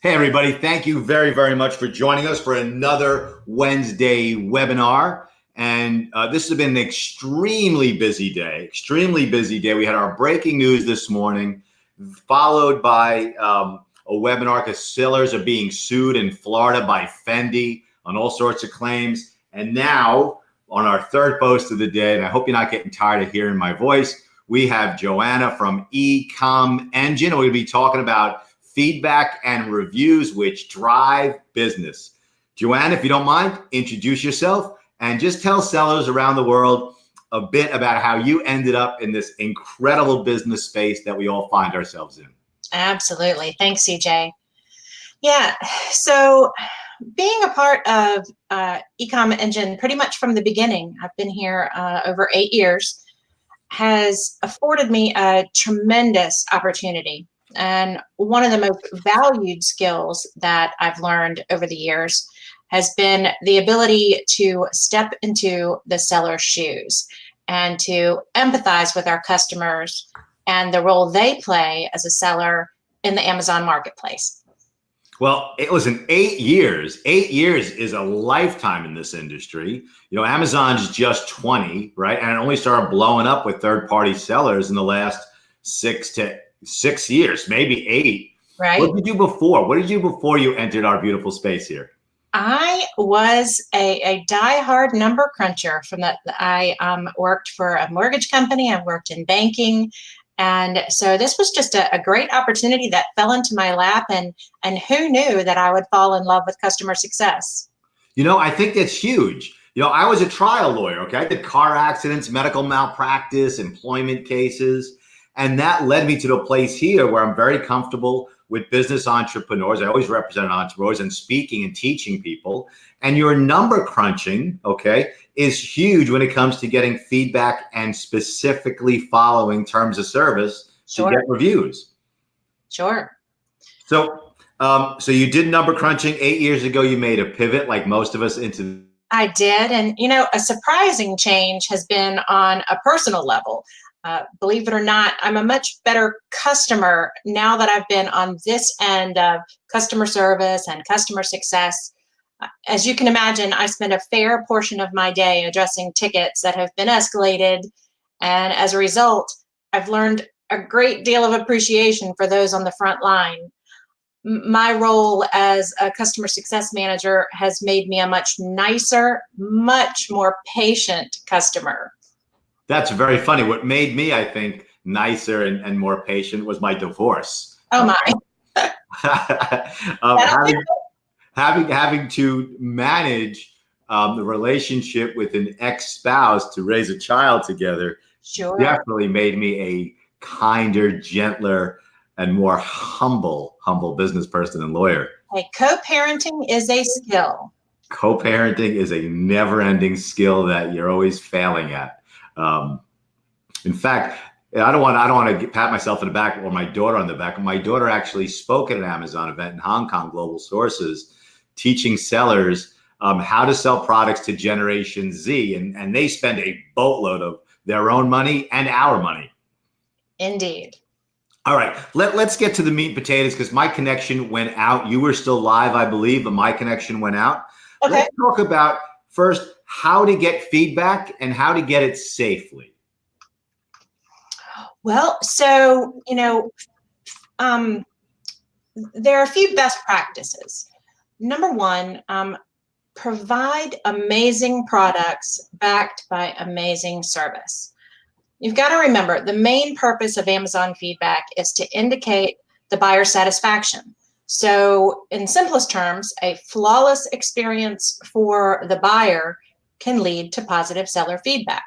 Hey, everybody. Thank you very, very much for joining us for another Wednesday webinar. And this has been an extremely busy day, We had our breaking news this morning, followed by a webinar because sellers are being sued in Florida by Fendi on all sorts of claims. And now on our third post of the day, and I hope you're not getting tired of hearing my voice, we have Joanna from eComEngine. We're going to be talking about feedback and reviews which drive business. Joanna, if you don't mind, introduce yourself and just tell sellers around the world a bit about how you ended up in this incredible business space that we all find ourselves in. Absolutely. Thanks, CJ. Yeah, so being a part of eComEngine pretty much from the beginning, I've been here over 8 years, has afforded me a tremendous opportunity. And one of the most valued skills that I've learned over the years has been the ability to step into the seller's shoes and to empathize with our customers and the role they play as a seller in the Amazon marketplace. Well, it was 8 years. 8 years is a lifetime in this industry. You know, Amazon's just 20, right? And it only started blowing up with third-party sellers in the last 6 years, maybe 8. Right. What did you do before? What did you do before you entered our beautiful space here? I was a diehard number cruncher from that. I worked for a mortgage company. I worked in banking. And so this was just a great opportunity that fell into my lap, and who knew that I would fall in love with customer success? You know, I think that's huge. You know, I was a trial lawyer, okay? I did car accidents, medical malpractice, employment cases, and that led me to the place here where I'm very comfortable with business entrepreneurs. I always represent entrepreneurs and speaking and teaching people. And your number crunching, okay, is huge when it comes to getting feedback and specifically following terms of service to get reviews. Sure. So, so you did number crunching 8 years ago. You made a pivot, like most of us, into. I did, and you know, a surprising change has been on a personal level. Believe it or not, I'm a much better customer now that I've been on this end of customer service and customer success. As you can imagine, I spend a fair portion of my day addressing tickets that have been escalated. And as a result, I've learned a great deal of appreciation for those on the front line. My role as a customer success manager has made me a much nicer, much more patient customer. That's very funny. What made me, I think, nicer and more patient was my divorce. Oh my. Having to manage the relationship with an ex-spouse to raise a child together definitely made me a kinder, gentler, and more humble business person and lawyer. Hey, co-parenting is a skill. Co-parenting is a never-ending skill that you're always failing at. In fact, I don't want to pat myself in the back or my daughter on the back. My daughter actually spoke at an Amazon event in Hong Kong, Global Sources, teaching sellers how to sell products to Generation Z. And they spend a boatload of their own money and our money. Indeed. All right, let's get to the meat and potatoes because my connection went out. You were still live, I believe, but my connection went out. Okay. Let's talk about first how to get feedback and how to get it safely. Well, so, you know, there are a few best practices. Number one, provide amazing products backed by amazing service. You've got to remember the main purpose of Amazon feedback is to indicate the buyer satisfaction. So in simplest terms, a flawless experience for the buyer can lead to positive seller feedback.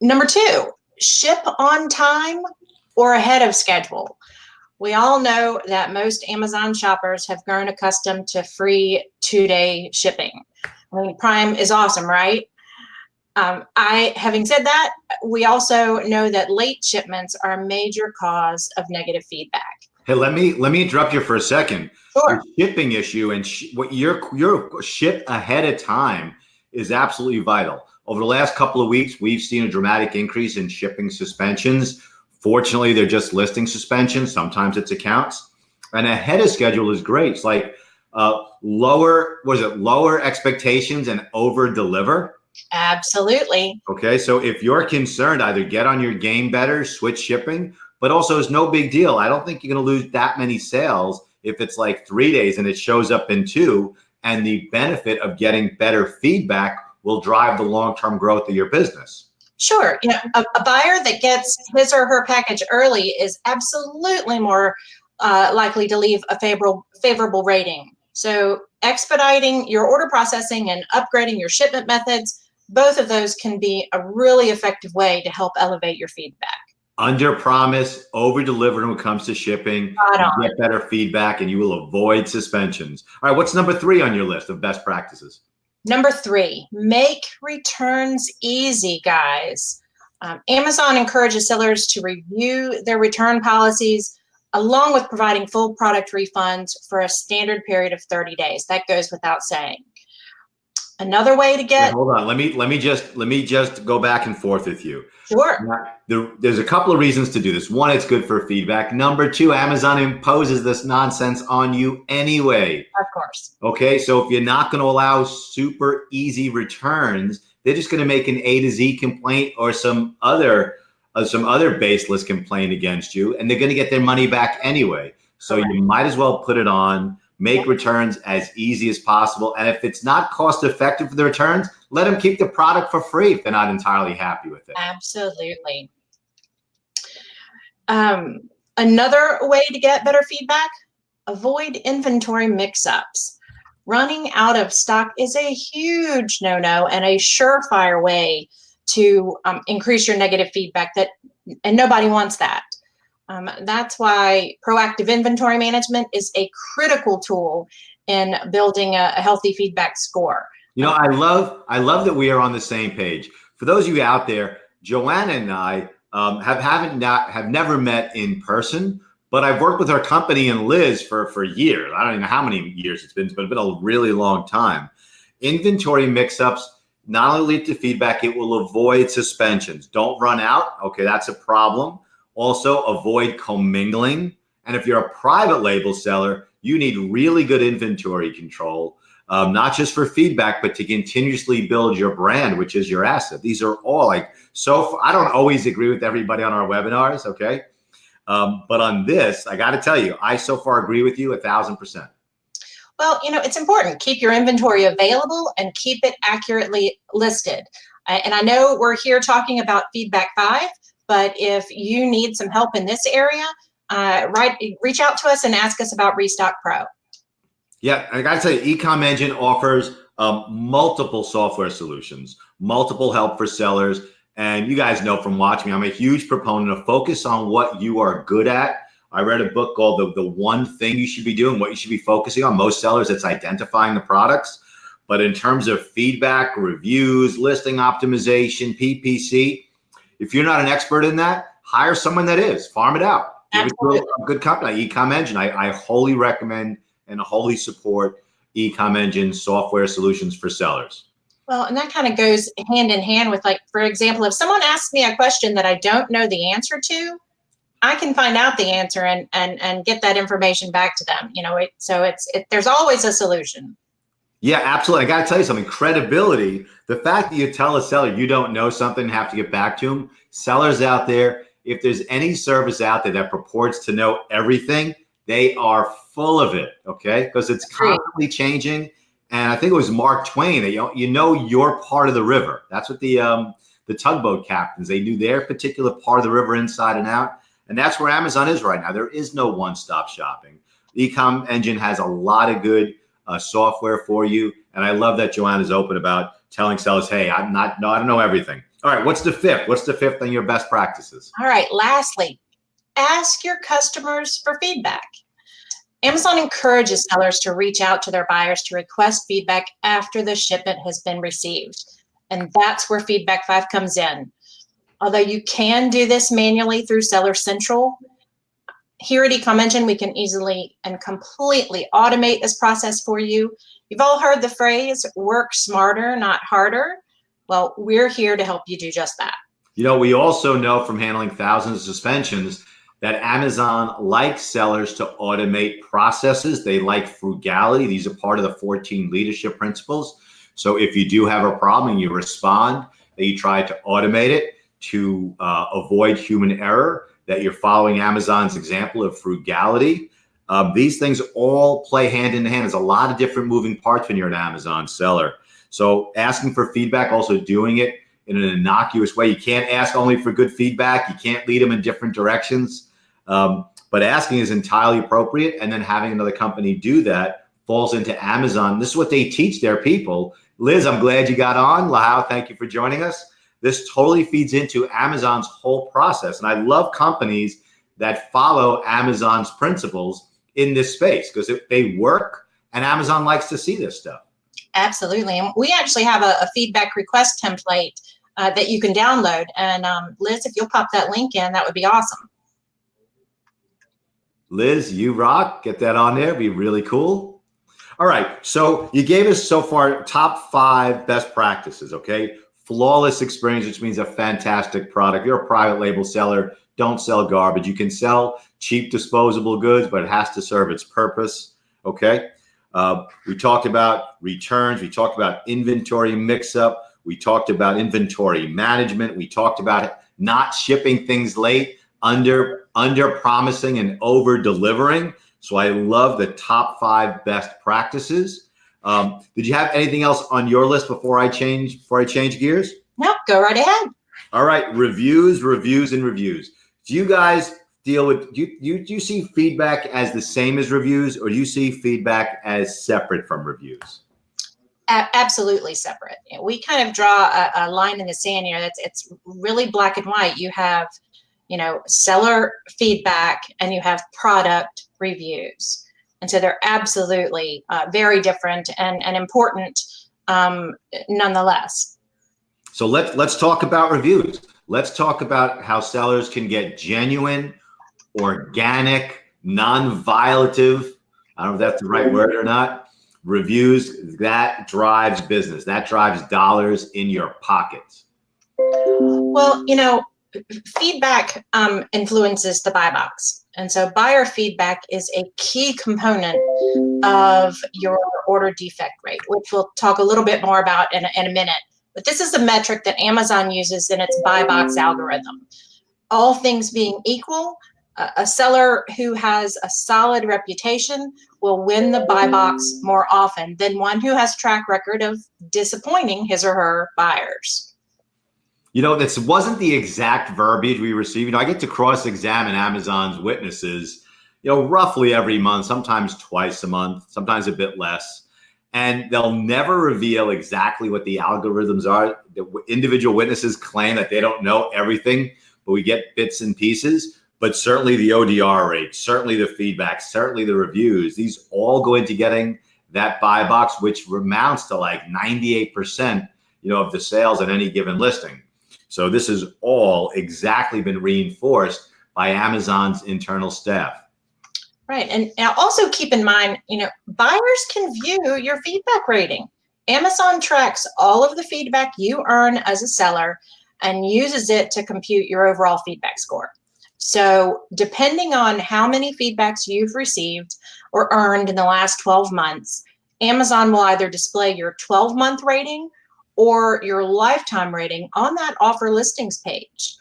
Number two, ship on time or ahead of schedule. We all know that most Amazon shoppers have grown accustomed to free 2-day shipping. I mean, Prime is awesome, right? Having said that, we also know that late shipments are a major cause of negative feedback. Hey, let me interrupt you for a second. Sure. The shipping issue and what your ship ahead of time is absolutely vital. Over the last couple of weeks, we've seen a dramatic increase in shipping suspensions. Fortunately, they're just listing suspensions. Sometimes it's accounts. And ahead of schedule is great. It's like lower expectations and over deliver. Absolutely. Okay, so if you're concerned, either get on your game better, switch shipping, but also it's no big deal. I don't think you're going to lose that many sales if it's like 3 days and it shows up in 2, and the benefit of getting better feedback will drive the long-term growth of your business. Sure. A buyer that gets his or her package early is absolutely more likely to leave a favorable rating. So expediting your order processing and upgrading your shipment methods, both of those can be a really effective way to help elevate your feedback. Under promise, over deliver when it comes to shipping. You get better feedback and you will avoid suspensions. All right, what's number 3 on your list of best practices? Number 3, make returns easy, guys. Amazon encourages sellers to review their return policies along with providing full product refunds for a standard period of 30 days. That goes without saying. Another way to get— Hold on. Let me just go back and forth with you. Sure. There's a couple of reasons to do this. One, it's good for feedback. Number 2, Amazon imposes this nonsense on you anyway. Of course. Okay, so if you're not going to allow super easy returns, they're just going to make an A to Z complaint or some other baseless complaint against you, and they're going to get their money back anyway. So correct. You might as well put it on. Make returns as easy as possible. And if it's not cost effective for the returns, let them keep the product for free if they're not entirely happy with it. Absolutely. Another way to get better feedback, avoid inventory mix-ups. Running out of stock is a huge no-no and a surefire way to increase your negative feedback, and nobody wants that. That's why proactive inventory management is a critical tool in building a healthy feedback score. I love that we are on the same page. For those of you out there, Joanna and I have never met in person, but I've worked with our company and Liz for years. I don't even know how many years it's been, but it's been a really long time. Inventory mix-ups not only lead to feedback, it will avoid suspensions. Don't run out. Okay, that's a problem. Also, avoid commingling. And if you're a private label seller, you need really good inventory control, not just for feedback, but to continuously build your brand, which is your asset. These are all I don't always agree with everybody on our webinars, okay? But on this, I got to tell you, I so far agree with you 1,000%. Well, it's important. Keep your inventory available and keep it accurately listed. And I know we're here talking about Feedback 5, but if you need some help in this area, reach out to us and ask us about Restock Pro. Yeah, I got to tell you, eComEngine offers multiple software solutions, multiple help for sellers. And you guys know from watching me, I'm a huge proponent of focus on what you are good at. I read a book called The One Thing You Should Be Doing, what you should be focusing on. Most sellers, it's identifying the products. But in terms of feedback, reviews, listing optimization, PPC, if you're not an expert in that, hire someone that is. Farm it out. Give it to a good company, eComEngine. I wholly recommend and wholly support eComEngine software solutions for sellers. Well, and that kind of goes hand in hand with, like, for example, if someone asks me a question that I don't know the answer to, I can find out the answer and get that information back to them. There's always a solution. Yeah, absolutely. I got to tell you something. Credibility, the fact that you tell a seller you don't know something and have to get back to them, sellers out there, if there's any service out there that purports to know everything, they are full of it, okay? Because it's constantly changing. And I think it was Mark Twain that you know your part of the river. That's what the tugboat captains, they knew their particular part of the river inside and out. And that's where Amazon is right now. There is no one-stop shopping. eComEngine has a lot of good software for you. And I love that Joanna's open about telling sellers, hey, I don't know everything. All right, what's the fifth? What's the fifth on your best practices? All right, lastly, ask your customers for feedback. Amazon encourages sellers to reach out to their buyers to request feedback after the shipment has been received. And that's where Feedback 5 comes in. Although you can do this manually through Seller Central, here at eComEngine, we can easily and completely automate this process for you. You've all heard the phrase, work smarter, not harder. Well, we're here to help you do just that. We also know from handling thousands of suspensions, that Amazon likes sellers to automate processes. They like frugality. These are part of the 14 leadership principles. So if you do have a problem and you respond, that you try to automate it to avoid human error, that you're following Amazon's example of frugality. These things all play hand in hand. There's a lot of different moving parts when you're an Amazon seller. So asking for feedback, also doing it in an innocuous way. You can't ask only for good feedback. You can't lead them in different directions. But asking is entirely appropriate. And then having another company do that falls into Amazon. This is what they teach their people. Liz, I'm glad you got on. Lahau, thank you for joining us. This totally feeds into Amazon's whole process. And I love companies that follow Amazon's principles in this space because they work, and Amazon likes to see this stuff. Absolutely. And we actually have a feedback request template that you can download. And Liz, if you'll pop that link in, that would be awesome. Liz, you rock. Get that on there. It'd be really cool. All right. So you gave us so far top 5 best practices, okay? Flawless experience, which means a fantastic product. You're a private label seller. Don't sell garbage. You can sell cheap disposable goods, but it has to serve its purpose, okay? We talked about returns. We talked about inventory mix-up. We talked about inventory management. We talked about not shipping things late, under promising and over delivering. So I love the top 5 best practices. Did you have anything else on your list before I change gears? No, go right ahead. All right, reviews. Do you guys deal with, do you see feedback as the same as reviews, or do you see feedback as separate from reviews? Absolutely separate. We kind of draw a line in the sand here. It's really black and white. You have, seller feedback and you have product reviews. And so they're absolutely very different and important nonetheless. So let's talk about reviews. Let's talk about how sellers can get genuine, organic, non-violative, I don't know if that's the right word or not, reviews. That drives business. That drives dollars in your pockets. Well, feedback influences the buy box. And so buyer feedback is a key component of your order defect rate, which we'll talk a little bit more about in a minute. But this is a metric that Amazon uses in its buy box algorithm. All things being equal, a seller who has a solid reputation will win the buy box more often than one who has a track record of disappointing his or her buyers. This wasn't the exact verbiage we received. I get to cross-examine Amazon's witnesses, roughly every month, sometimes twice a month, sometimes a bit less. And they'll never reveal exactly what the algorithms are. The individual witnesses claim that they don't know everything, but we get bits and pieces. But certainly the ODR rate, certainly the feedback, certainly the reviews, these all go into getting that buy box, which amounts to like 98%, of the sales at any given listing. So this has all exactly been reinforced by Amazon's internal staff. Right. And now also keep in mind, buyers can view your feedback rating. Amazon tracks all of the feedback you earn as a seller and uses it to compute your overall feedback score. So depending on how many feedbacks you've received or earned in the last 12 months, Amazon will either display your 12-month rating or your lifetime rating on that offer listings page.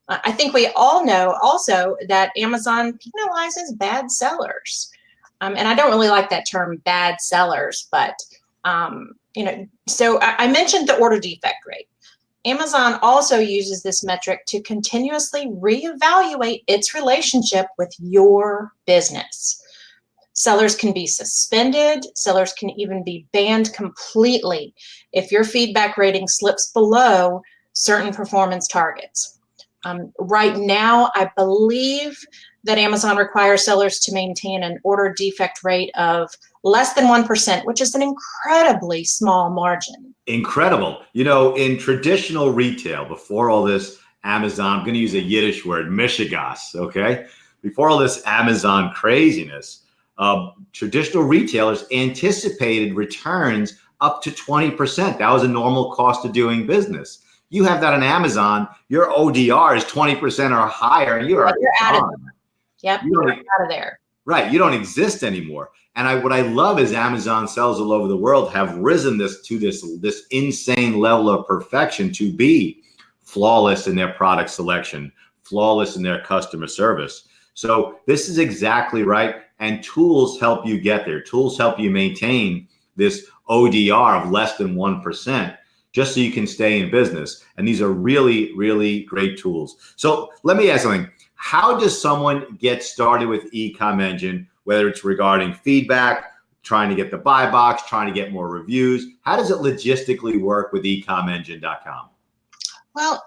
I think we all know also that Amazon penalizes bad sellers. And I don't really like that term bad sellers, but, so I mentioned the order defect rate. Amazon also uses this metric to continuously reevaluate its relationship with your business. Sellers can be suspended. Sellers can even be banned completely if your feedback rating slips below certain performance targets. Right now, I believe that Amazon requires sellers to maintain an order defect rate of less than 1%, which is an incredibly small margin. Incredible. In traditional retail, before all this Amazon, I'm going to use a Yiddish word, mishigas, okay? Before all this Amazon craziness, traditional retailers anticipated returns up to 20%. That was a normal cost of doing business. You have that on Amazon, your ODR is 20% or higher, and you're out of Yep, you're out of there. Right, you don't exist anymore. And what I love is Amazon sellers all over the world have risen to this insane level of perfection to be flawless in their product selection, flawless in their customer service. So this is exactly right. And tools help you get there. Tools help you maintain this ODR of less than 1%, just so you can stay in business. And these are really, really great tools. So let me ask something. How does someone get started with eComEngine, whether it's regarding feedback, trying to get the buy box, trying to get more reviews? How does it logistically work with ecomengine.com? Well,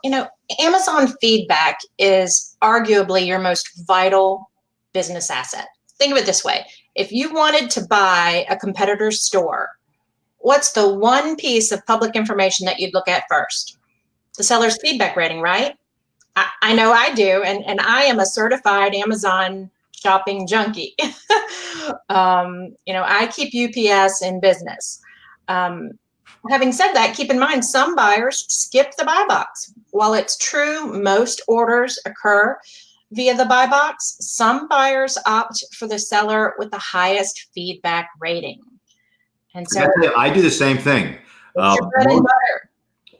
Amazon feedback is arguably your most vital business asset. Think of it this way. If you wanted to buy a competitor's store, what's the one piece of public information that you'd look at first? The seller's feedback rating, right? I know I do, and I am a certified Amazon shopping junkie. I keep UPS in business. Having said that, keep in mind, some buyers skip the buy box. While it's true most orders occur via the buy box, some buyers opt for the seller with the highest feedback rating. And so I do the same thing.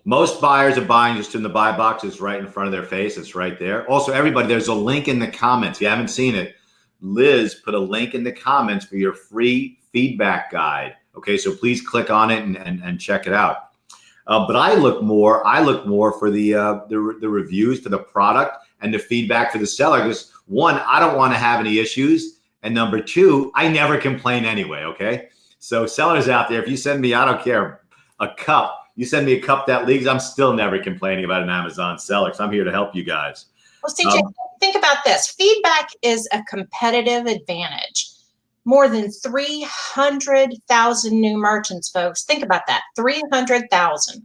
Most buyers are buying just in the buy box. It's right in front of their face. It's right there. Also, everybody, there's a link in the comments. If you haven't seen it, Liz put a link in the comments for your free feedback guide. Okay, so please click on it and check it out. But I look more for the reviews for the product and the feedback for the seller. Because one, I don't want to have any issues, and number two, I never complain anyway. Okay, so sellers out there, if you send me, I don't care, a cup. You send me a cup that leaks, I'm still never complaining about an Amazon seller, because I'm here to help you guys. Well, CJ, think about this. Feedback is a competitive advantage. More than 300,000 new merchants, folks. Think about that. 300,000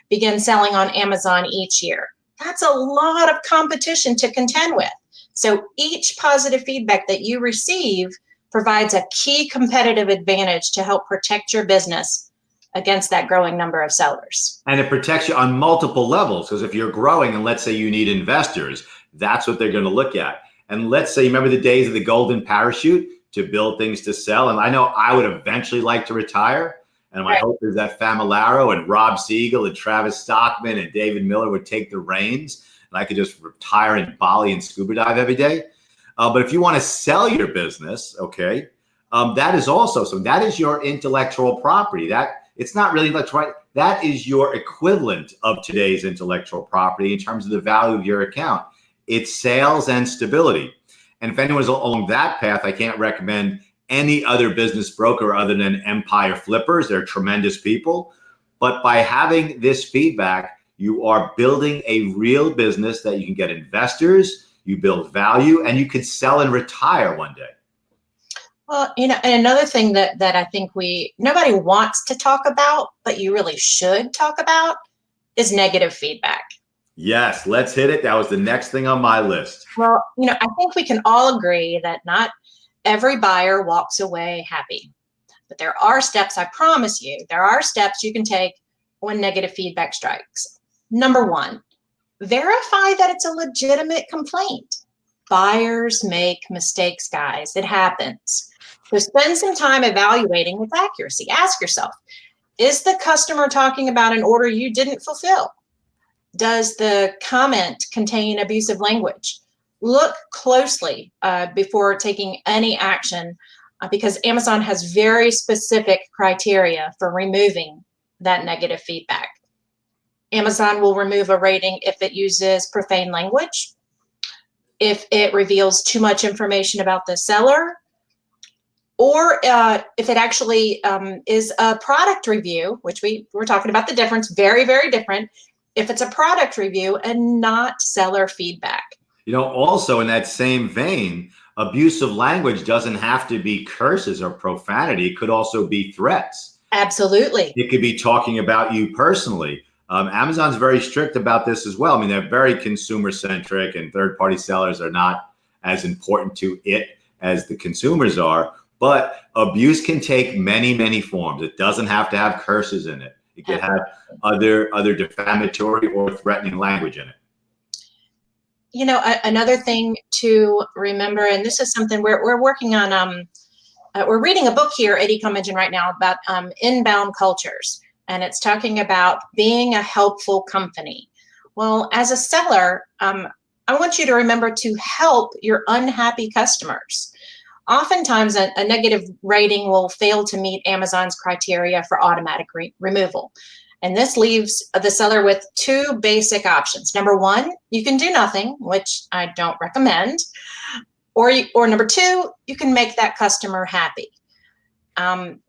begin selling on Amazon each year. That's a lot of competition to contend with. So each positive feedback that you receive provides a key competitive advantage to help protect your business against that growing number of sellers. And it protects you on multiple levels, because if you're growing and let's say you need investors, that's what they're going to look at. And let's say, remember the days of the golden parachute to build things to sell? And I know I would eventually like to retire. And my hope is that Famularo and Rob Siegel and Travis Stockman and David Miller would take the reins and I could just retire in Bali and scuba dive every day. But if you want to sell your business, okay, that is also, so that is your intellectual property. It's not really intellectual, that is your equivalent of today's intellectual property in terms of the value of your account. It's sales and stability. And if anyone's along that path, I can't recommend any other business broker other than Empire Flippers. They're tremendous people. But by having this feedback, you are building a real business that you can get investors, you build value, and you can sell and retire one day. Well, and another thing that I think nobody wants to talk about, but you really should talk about, is negative feedback. Yes, let's hit it. That was the next thing on my list. Well, I think we can all agree that not every buyer walks away happy. But there are steps, I promise you, there are steps you can take when negative feedback strikes. Number one, verify that it's a legitimate complaint. Buyers make mistakes, guys. It happens. So spend some time evaluating its accuracy. Ask yourself, is the customer talking about an order you didn't fulfill? Does the comment contain abusive language? Look closely before taking any action because Amazon has very specific criteria for removing that negative feedback. Amazon will remove a rating if it uses profane language, if it reveals too much information about the seller, or if it actually is a product review, which we're talking about the difference, very, very different. If it's a product review and not seller feedback. Also in that same vein, abusive language doesn't have to be curses or profanity. It could also be threats. Absolutely. It could be talking about you personally. Amazon's very strict about this as well. I mean, they're very consumer centric and third-party sellers are not as important to it as the consumers are. But abuse can take many, many forms. It doesn't have to have curses in it. It could have other defamatory or threatening language in it. Another thing to remember, and this is something we're working on. We're reading a book here at eComEngine right now about inbound cultures, and it's talking about being a helpful company. Well, as a seller, I want you to remember to help your unhappy customers. Oftentimes, a negative rating will fail to meet Amazon's criteria for automatic removal. And this leaves the seller with two basic options. Number one, you can do nothing, which I don't recommend. Or number two, you can make that customer happy.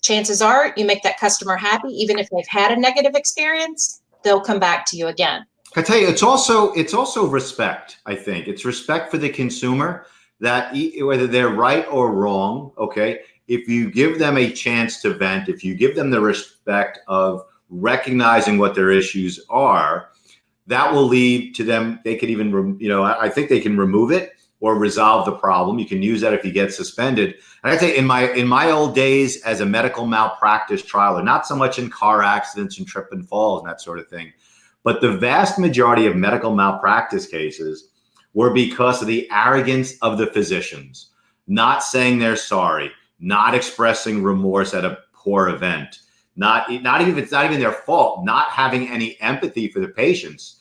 Chances are you make that customer happy, even if they've had a negative experience, they'll come back to you again. I tell you, it's also respect. I think it's respect for the consumer, that whether they're right or wrong, okay, if you give them a chance to vent, if you give them the respect of recognizing what their issues are, that will lead to them. They could even, I think they can remove it or resolve the problem. You can use that if you get suspended. And I say in my old days as a medical malpractice trialer, not so much in car accidents and trip and falls and that sort of thing, but the vast majority of medical malpractice cases were because of the arrogance of the physicians, not saying they're sorry, not expressing remorse at a poor event, not even if it's not even their fault, not having any empathy for the patients.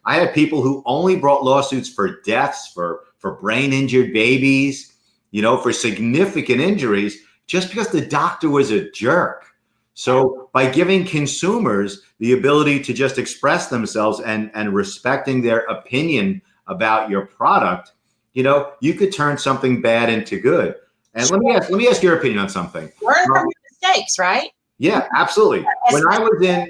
I had people who only brought lawsuits for deaths, for brain injured babies, for significant injuries, just because the doctor was a jerk. So by giving consumers the ability to just express themselves and respecting their opinion about your product, you could turn something bad into good. And let me ask your opinion on something. Learn from your mistakes, right? Yeah, absolutely. When I was at,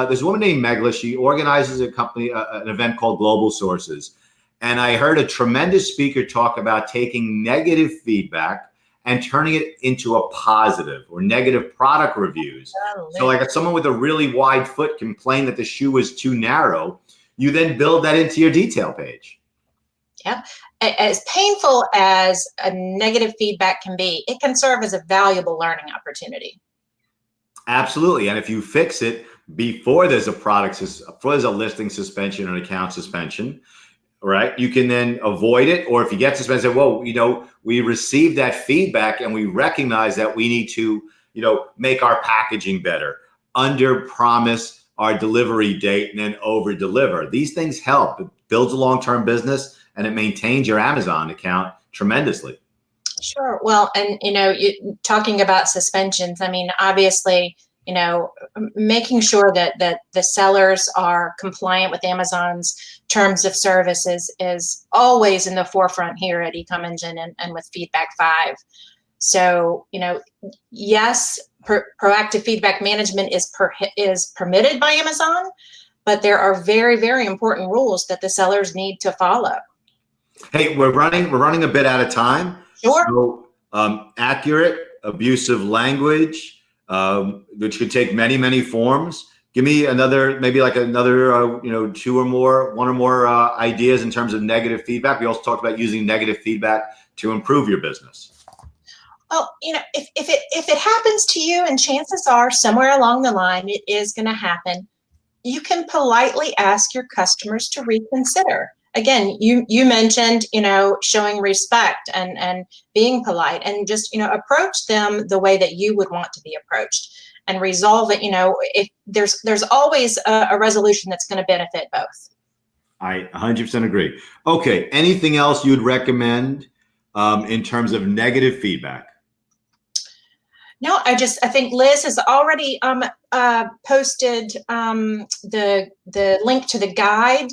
there's a woman named Megla. She organizes a company, an event called Global Sources. And I heard a tremendous speaker talk about taking negative feedback and turning it into a positive, or negative product reviews. So like if someone with a really wide foot complained that the shoe was too narrow, you then build that into your detail page. Yeah. As painful as a negative feedback can be, it can serve as a valuable learning opportunity. Absolutely. And if you fix it before there's a listing suspension or an account suspension, right, you can then avoid it. Or if you get suspended, say, whoa, we received that feedback and we recognize that we need to, make our packaging better, under promise our delivery date and then over deliver. These things help. It builds a long-term business and it maintains your Amazon account tremendously. Sure. Well, and, talking about suspensions, I mean, obviously, making sure that the sellers are compliant with Amazon's terms of services is always in the forefront here at eComEngine and with Feedback 5. So, yes, proactive feedback management is permitted by Amazon, but there are very, very important rules that the sellers need to follow. Hey, we're running a bit out of time. Sure. So, accurate, abusive language, which could take many, many forms. Give me maybe two or more, one or more ideas in terms of negative feedback. We also talked about using negative feedback to improve your business. Well, if it happens to you, and chances are somewhere along the line it is going to happen, you can politely ask your customers to reconsider. Again, you mentioned, showing respect and being polite, and just, approach them the way that you would want to be approached, and resolve it. If there's always a resolution that's going to benefit both. I 100% agree. Okay. Anything else you'd recommend in terms of negative feedback? No, I think Liz has already posted the link to the guide.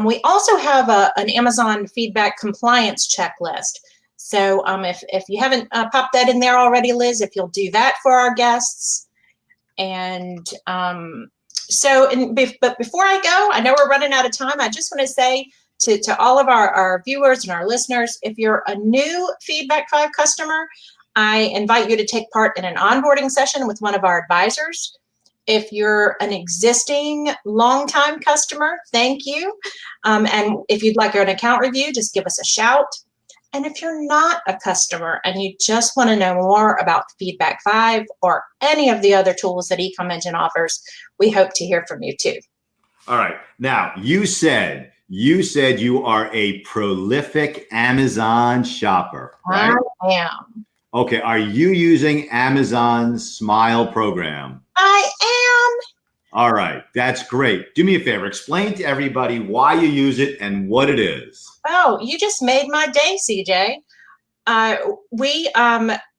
We also have an Amazon feedback compliance checklist. So if you haven't popped that in there already, Liz, if you'll do that for our guests. And but before I go, I know we're running out of time. I just want to say to all of our viewers and our listeners, if you're a new Feedback 5 customer, I invite you to take part in an onboarding session with one of our advisors. If you're an existing longtime customer, thank you. And if you'd like an account review, just give us a shout. And if you're not a customer and you just want to know more about Feedback 5 or any of the other tools that eComEngine offers, we hope to hear from you too. All right. Now, you said You said you are a prolific Amazon shopper, right? I am. Okay. Are you using Amazon's Smile program? I am. All right. That's great. Do me a favor. Explain to everybody why you use it and what it is. Oh, you just made my day, CJ. I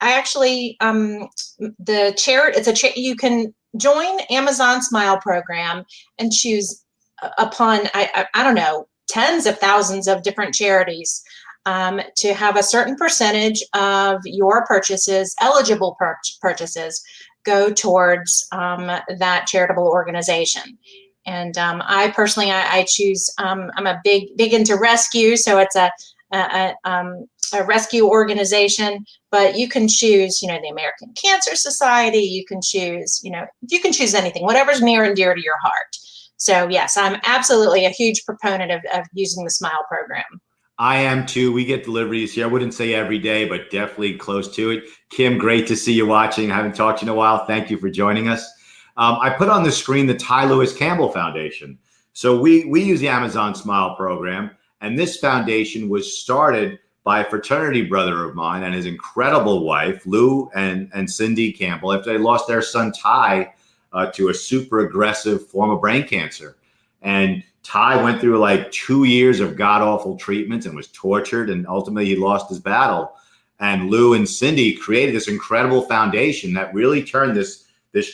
actually, the charity, you can join Amazon Smile program and choose upon, I don't know, tens of thousands of different charities, to have a certain percentage of your purchases, eligible purchases, go towards that charitable organization. And I personally, I choose, I'm a big into rescue, so it's a rescue organization, but you can choose, the American Cancer Society. You can choose, you can choose anything, whatever's near and dear to your heart. So yes, I'm absolutely a huge proponent of using the Smile program. I am too. We get deliveries here. I wouldn't say every day, but definitely close to it. Kim, great to see you watching. I haven't talked to you in a while. Thank you for joining us. I put on the screen the Ty Lewis Campbell Foundation. So we use the Amazon Smile program, and this foundation was started by a fraternity brother of mine and his incredible wife, Lou and Cindy Campbell, after they lost their son, Ty, to a super aggressive form of brain cancer. And Ty went through like 2 years of god-awful treatments and was tortured, and ultimately he lost his battle. And Lou and Cindy created this incredible foundation that really turned this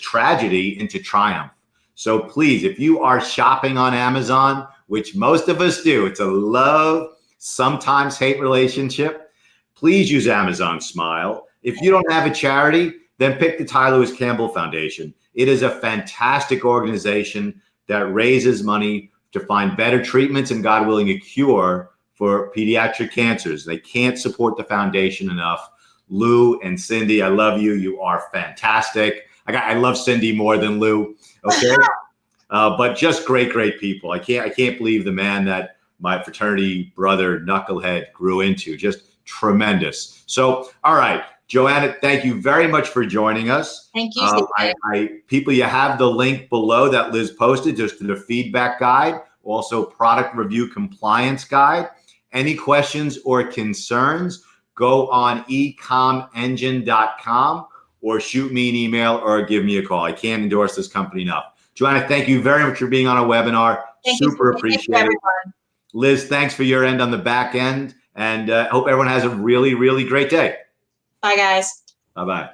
tragedy into triumph. So please, if you are shopping on Amazon, which most of us do, it's a love, sometimes hate relationship, please use Amazon Smile. If you don't have a charity, then pick the Ty Lewis Campbell Foundation. It is a fantastic organization that raises money to find better treatments and, God willing, a cure for pediatric cancers. They can't support the foundation enough. Lou and Cindy, I love you. You are fantastic. I love Cindy more than Lou. Okay. But just great people. I can't believe the man that my fraternity brother knucklehead grew into. Just tremendous. So, all right, Joanna, thank you very much for joining us. Thank you. People, you have the link below that Liz posted, just to the feedback guide, also product review compliance guide. Any questions or concerns, go on ecomengine.com or shoot me an email or give me a call. I can't endorse this company enough. Joanna, thank you very much for being on our webinar. Super appreciate it. Liz, thanks for your end on the back end, and hope everyone has a really great day. Bye, guys. Bye-bye.